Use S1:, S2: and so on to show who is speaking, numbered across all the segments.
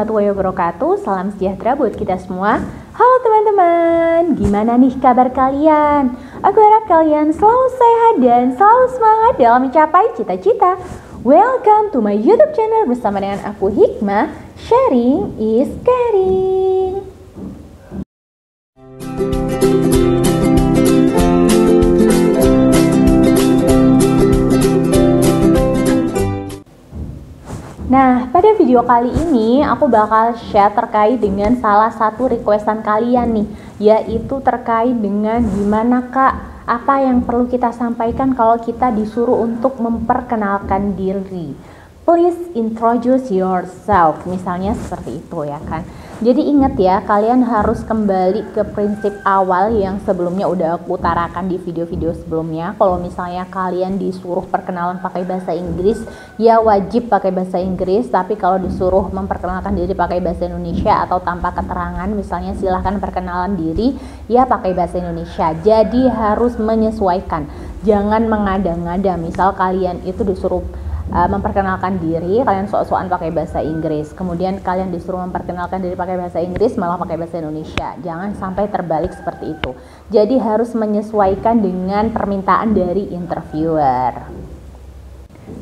S1: warahmatullahi wabarakatuh. Salam sejahtera buat kita semua. Halo teman-teman, gimana nih kabar kalian? Aku harap kalian selalu sehat dan selalu semangat dalam mencapai cita-cita. Welcome to my YouTube channel bersama dengan aku Hikmah. Sharing is caring. Nah, pada video kali ini aku bakal share terkait dengan salah satu requestan kalian nih, yaitu terkait dengan gimana Kak, apa yang perlu kita sampaikan kalau kita disuruh untuk memperkenalkan diri. Please introduce yourself, misalnya seperti itu ya kan. Jadi ingat ya, kalian harus kembali ke prinsip awal yang sebelumnya udah aku utarakan di video-video sebelumnya. Kalau misalnya kalian disuruh perkenalan pakai bahasa Inggris, ya wajib pakai bahasa Inggris. Tapi kalau disuruh memperkenalkan diri pakai bahasa Indonesia atau tanpa keterangan, misalnya silahkan perkenalan diri, ya pakai bahasa Indonesia. Jadi harus menyesuaikan, jangan mengada-ngada. Misal kalian itu disuruh memperkenalkan diri, kalian sok-sokan pakai bahasa Inggris, kemudian kalian disuruh memperkenalkan diri pakai bahasa Inggris malah pakai bahasa Indonesia. Jangan sampai terbalik seperti itu. Jadi harus menyesuaikan dengan permintaan dari interviewer.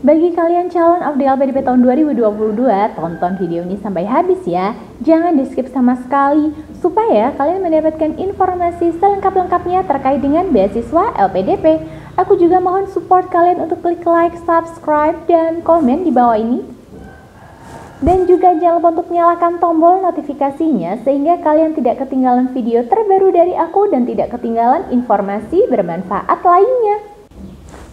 S1: Bagi kalian calon of the LPDP tahun 2022, tonton video ini sampai habis ya. Jangan di skip sama sekali supaya kalian mendapatkan informasi selengkap-lengkapnya terkait dengan beasiswa LPDP. Aku juga mohon support kalian untuk klik like, subscribe, dan komen di bawah ini. Dan juga jangan lupa untuk nyalakan tombol notifikasinya sehingga kalian tidak ketinggalan video terbaru dari aku dan tidak ketinggalan informasi bermanfaat lainnya.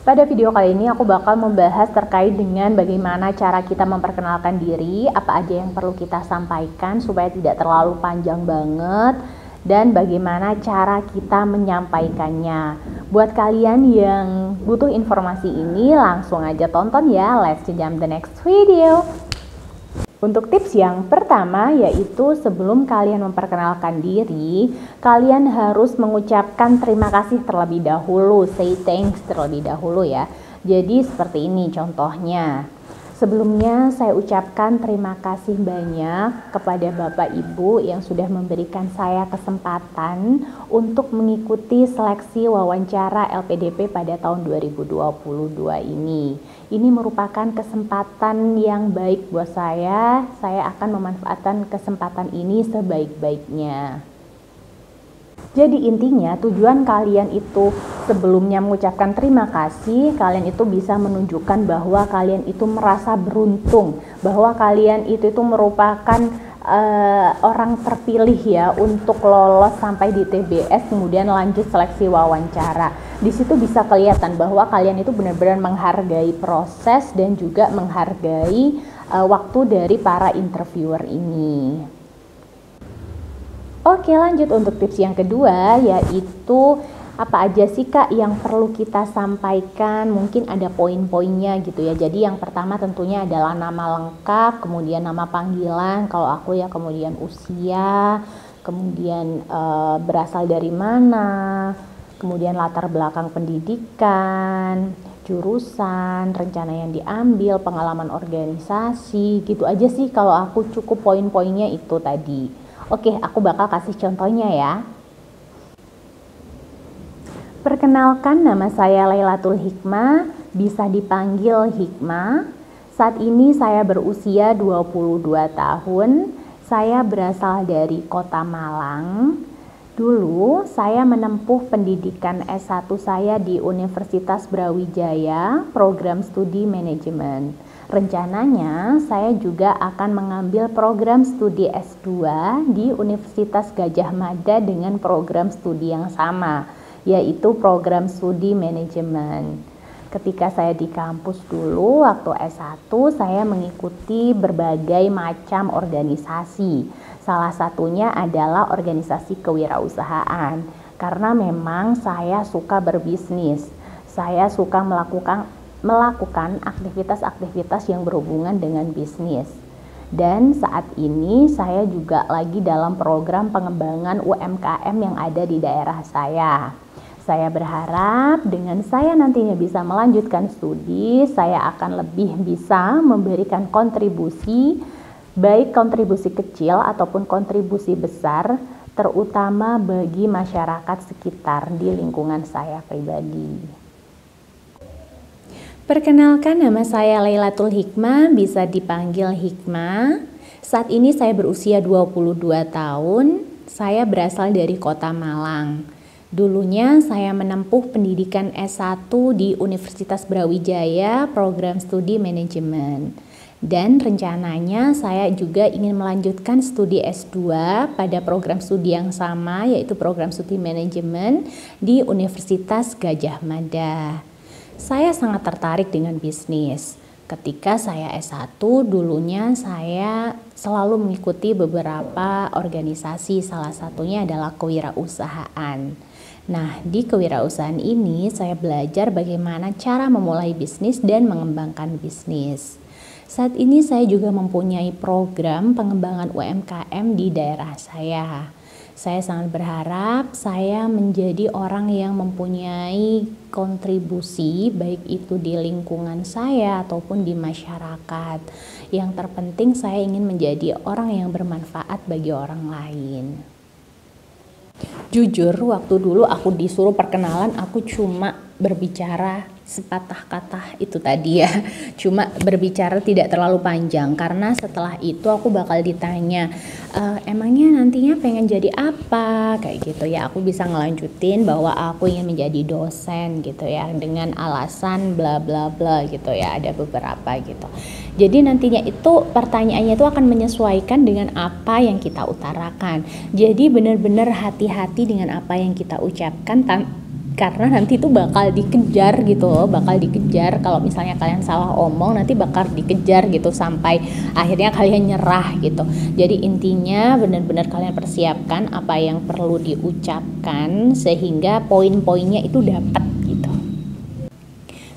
S1: Pada video kali ini aku bakal membahas terkait dengan bagaimana cara kita memperkenalkan diri, apa aja yang perlu kita sampaikan supaya tidak terlalu panjang banget, dan bagaimana cara kita menyampaikannya. Buat kalian yang butuh informasi ini, langsung aja tonton ya. Let's jump the next video. Untuk tips yang pertama, yaitu sebelum kalian memperkenalkan diri, kalian harus mengucapkan terima kasih terlebih dahulu, say thanks terlebih dahulu ya. Jadi seperti ini contohnya. Sebelumnya saya ucapkan terima kasih banyak kepada Bapak Ibu yang sudah memberikan saya kesempatan untuk mengikuti seleksi wawancara LPDP pada tahun 2022 ini. Ini merupakan kesempatan yang baik buat saya akan memanfaatkan kesempatan ini sebaik-baiknya. Jadi intinya tujuan kalian itu sebelumnya mengucapkan terima kasih, kalian itu bisa menunjukkan bahwa kalian itu merasa beruntung, bahwa kalian itu merupakan orang terpilih ya untuk lolos sampai di TBS kemudian lanjut seleksi wawancara. Di situ bisa kelihatan bahwa kalian itu benar-benar menghargai proses dan juga menghargai waktu dari para interviewer ini. Oke, lanjut untuk tips yang kedua, yaitu apa aja sih Kak yang perlu kita sampaikan, mungkin ada poin-poinnya gitu ya. Jadi yang pertama tentunya adalah nama lengkap, kemudian nama panggilan, kalau aku ya kemudian usia, kemudian berasal dari mana, kemudian latar belakang pendidikan, jurusan, rencana yang diambil, pengalaman organisasi, gitu aja sih kalau aku cukup poin-poinnya itu tadi. Oke, aku bakal kasih contohnya ya. Perkenalkan, nama saya Lailatul Hikmah, bisa dipanggil Hikmah. Saat ini saya berusia 22 tahun. Saya berasal dari Kota Malang. Dulu saya menempuh pendidikan S1 saya di Universitas Brawijaya, program studi manajemen. Rencananya saya juga akan mengambil program studi S2 di Universitas Gadjah Mada dengan program studi yang sama, yaitu program studi manajemen. Ketika saya di kampus dulu waktu S1, saya mengikuti berbagai macam organisasi. Salah satunya adalah organisasi kewirausahaan. Karena memang saya suka berbisnis. Saya suka melakukan aktivitas-aktivitas yang berhubungan dengan bisnis. Dan saat ini saya juga lagi dalam program pengembangan UMKM yang ada di daerah saya. Saya berharap dengan saya nantinya bisa melanjutkan studi, saya akan lebih bisa memberikan kontribusi baik kontribusi kecil ataupun kontribusi besar, terutama bagi masyarakat sekitar di lingkungan saya pribadi. Perkenalkan, nama saya Lailatul Hikmah, bisa dipanggil Hikmah. Saat ini saya berusia 22 tahun, saya berasal dari Kota Malang. Dulunya saya menempuh pendidikan S1 di Universitas Brawijaya, program studi manajemen. Dan rencananya saya juga ingin melanjutkan studi S2 pada program studi yang sama, yaitu program studi manajemen di Universitas Gadjah Mada. Saya sangat tertarik dengan bisnis. Ketika saya S1, dulunya saya selalu mengikuti beberapa organisasi, salah satunya adalah kewirausahaan. Nah, di kewirausahaan ini saya belajar bagaimana cara memulai bisnis dan mengembangkan bisnis. Saat ini saya juga mempunyai program pengembangan UMKM di daerah saya. Saya sangat berharap saya menjadi orang yang mempunyai kontribusi baik itu di lingkungan saya ataupun di masyarakat. Yang terpenting saya ingin menjadi orang yang bermanfaat bagi orang lain. Jujur, waktu dulu aku disuruh perkenalan, aku cuma berbicara sepatah kata itu tadi ya, cuma berbicara tidak terlalu panjang, karena setelah itu aku bakal ditanya, emangnya nantinya pengen jadi apa, kayak gitu ya. Aku bisa ngelanjutin bahwa aku ingin menjadi dosen gitu ya, dengan alasan bla bla bla gitu ya, ada beberapa gitu. Jadi nantinya itu pertanyaannya itu akan menyesuaikan dengan apa yang kita utarakan. Jadi benar-benar hati-hati dengan apa yang kita ucapkan, karena nanti itu bakal dikejar gitu loh, bakal dikejar. Kalau misalnya kalian salah omong, nanti bakal dikejar gitu sampai akhirnya kalian nyerah gitu. Jadi intinya benar-benar kalian persiapkan apa yang perlu diucapkan sehingga poin-poinnya itu dapat gitu.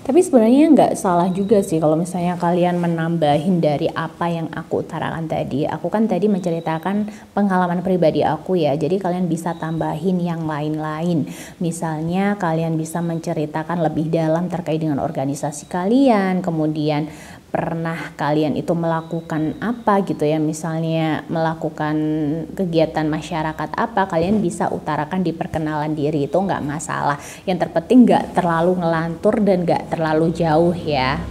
S1: Tapi sebenarnya nggak salah juga sih kalau misalnya kalian menambahin dari apa yang aku utarakan tadi. Aku kan tadi menceritakan pengalaman pribadi aku ya, jadi kalian bisa tambahin yang lain-lain. Misalnya kalian bisa menceritakan lebih dalam terkait dengan organisasi kalian, kemudian pernah kalian itu melakukan apa gitu ya, misalnya melakukan kegiatan masyarakat apa, kalian bisa utarakan di perkenalan diri, itu nggak masalah. Yang terpenting nggak terlalu ngelantur dan nggak terlalu jauh ya.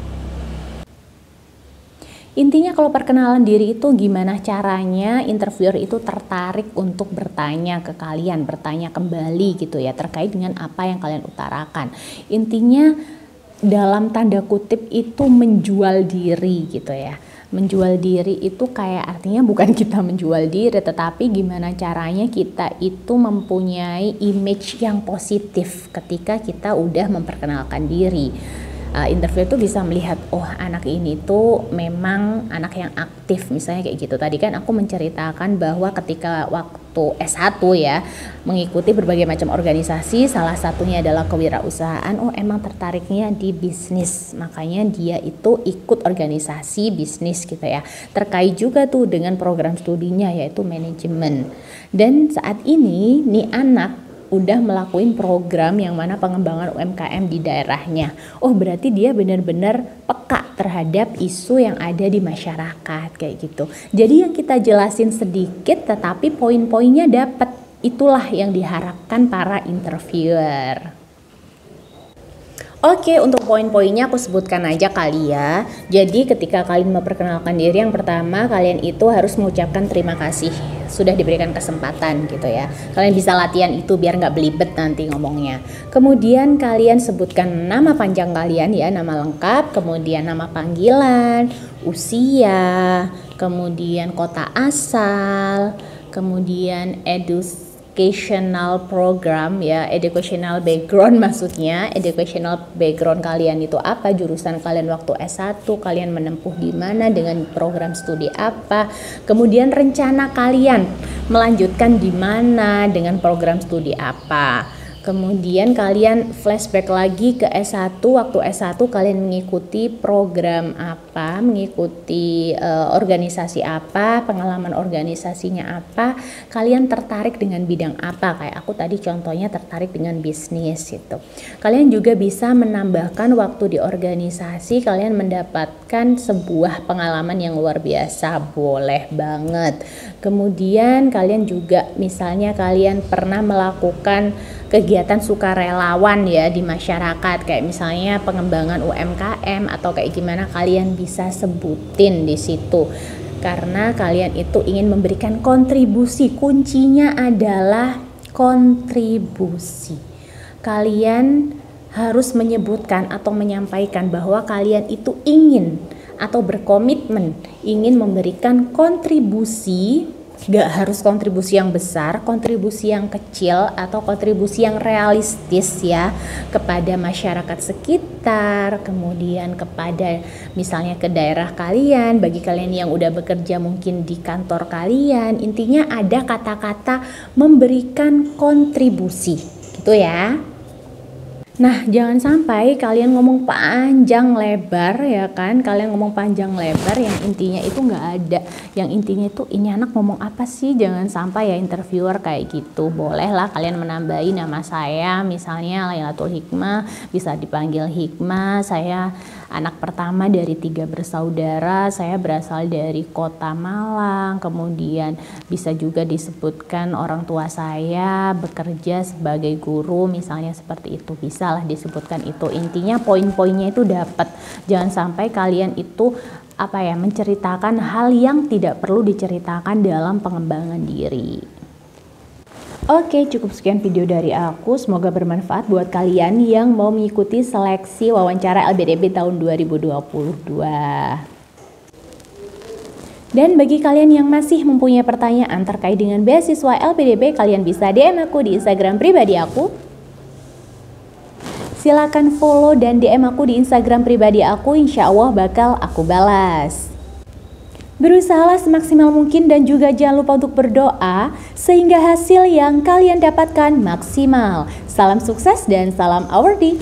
S1: Intinya kalau perkenalan diri itu gimana caranya interviewer itu tertarik untuk bertanya ke kalian, bertanya kembali gitu ya terkait dengan apa yang kalian utarakan. Intinya dalam tanda kutip itu menjual diri gitu ya. Menjual diri itu kayak artinya bukan kita menjual diri, tetapi gimana caranya kita itu mempunyai image yang positif ketika kita udah memperkenalkan diri. Interview itu bisa melihat, oh anak ini tuh memang anak yang aktif, misalnya kayak gitu. Tadi kan aku menceritakan bahwa ketika waktu S1 ya, mengikuti berbagai macam organisasi, salah satunya adalah kewirausahaan. Oh emang tertariknya di bisnis, makanya dia itu ikut organisasi bisnis gitu ya. Terkait juga tuh dengan program studinya yaitu manajemen. Dan saat ini nih anak udah melakukan program yang mana pengembangan UMKM di daerahnya. Oh berarti dia benar-benar peka terhadap isu yang ada di masyarakat kayak gitu. Jadi yang kita jelasin sedikit tetapi poin-poinnya dapat. Itulah yang diharapkan para interviewer. Oke, untuk poin-poinnya aku sebutkan aja kali ya. Jadi ketika kalian memperkenalkan diri, yang pertama kalian itu harus mengucapkan terima kasih sudah diberikan kesempatan gitu ya. Kalian bisa latihan itu biar nggak belibet nanti ngomongnya. Kemudian kalian sebutkan nama panjang kalian ya, nama lengkap, kemudian nama panggilan, usia, kemudian kota asal, kemudian educational program ya, educational background maksudnya. Educational background kalian itu apa, jurusan kalian waktu S1, kalian menempuh di mana dengan program studi apa, kemudian rencana kalian melanjutkan di mana dengan program studi apa. Kemudian kalian flashback lagi ke S1, waktu S1 kalian mengikuti program apa apa, mengikuti organisasi apa, pengalaman organisasinya apa, kalian tertarik dengan bidang apa. Kayak aku tadi contohnya tertarik dengan bisnis gitu. Kalian juga bisa menambahkan waktu di organisasi, kalian mendapatkan sebuah pengalaman yang luar biasa, boleh banget. Kemudian kalian juga misalnya kalian pernah melakukan kegiatan sukarelawan ya di masyarakat, kayak misalnya pengembangan UMKM atau kayak gimana, kalian bisa sebutin di situ karena kalian itu ingin memberikan kontribusi. Kuncinya adalah kontribusi. Kalian harus menyebutkan atau menyampaikan bahwa kalian itu ingin atau berkomitmen ingin memberikan kontribusi. Gak harus kontribusi yang besar, kontribusi yang kecil atau kontribusi yang realistis ya kepada masyarakat sekitar, kemudian kepada misalnya ke daerah kalian, bagi kalian yang udah bekerja mungkin di kantor kalian. Intinya ada kata-kata memberikan kontribusi gitu ya. Nah, jangan sampai kalian ngomong panjang lebar ya kan, kalian ngomong panjang lebar yang intinya itu nggak ada, yang intinya itu ini anak ngomong apa sih. Jangan sampai ya interviewer kayak gitu. Bolehlah kalian menambahi nama saya, misalnya Lailatul Hikmah, bisa dipanggil Hikmah, saya anak pertama dari 3 bersaudara, saya berasal dari kota Malang. Kemudian bisa juga disebutkan orang tua saya bekerja sebagai guru, misalnya seperti itu, bisa lah disebutkan itu. Intinya poin-poinnya itu dapat. Jangan sampai kalian itu menceritakan hal yang tidak perlu diceritakan dalam pengembangan diri. Oke, cukup sekian video dari aku. Semoga bermanfaat buat kalian yang mau mengikuti seleksi wawancara LPDP tahun 2022. Dan bagi kalian yang masih mempunyai pertanyaan terkait dengan beasiswa LPDP, kalian bisa DM aku di Instagram pribadi aku. Silakan follow dan DM aku di Instagram pribadi aku, insya Allah bakal aku balas. Berusahalah semaksimal mungkin dan juga jangan lupa untuk berdoa sehingga hasil yang kalian dapatkan maksimal. Salam sukses dan salam awardee.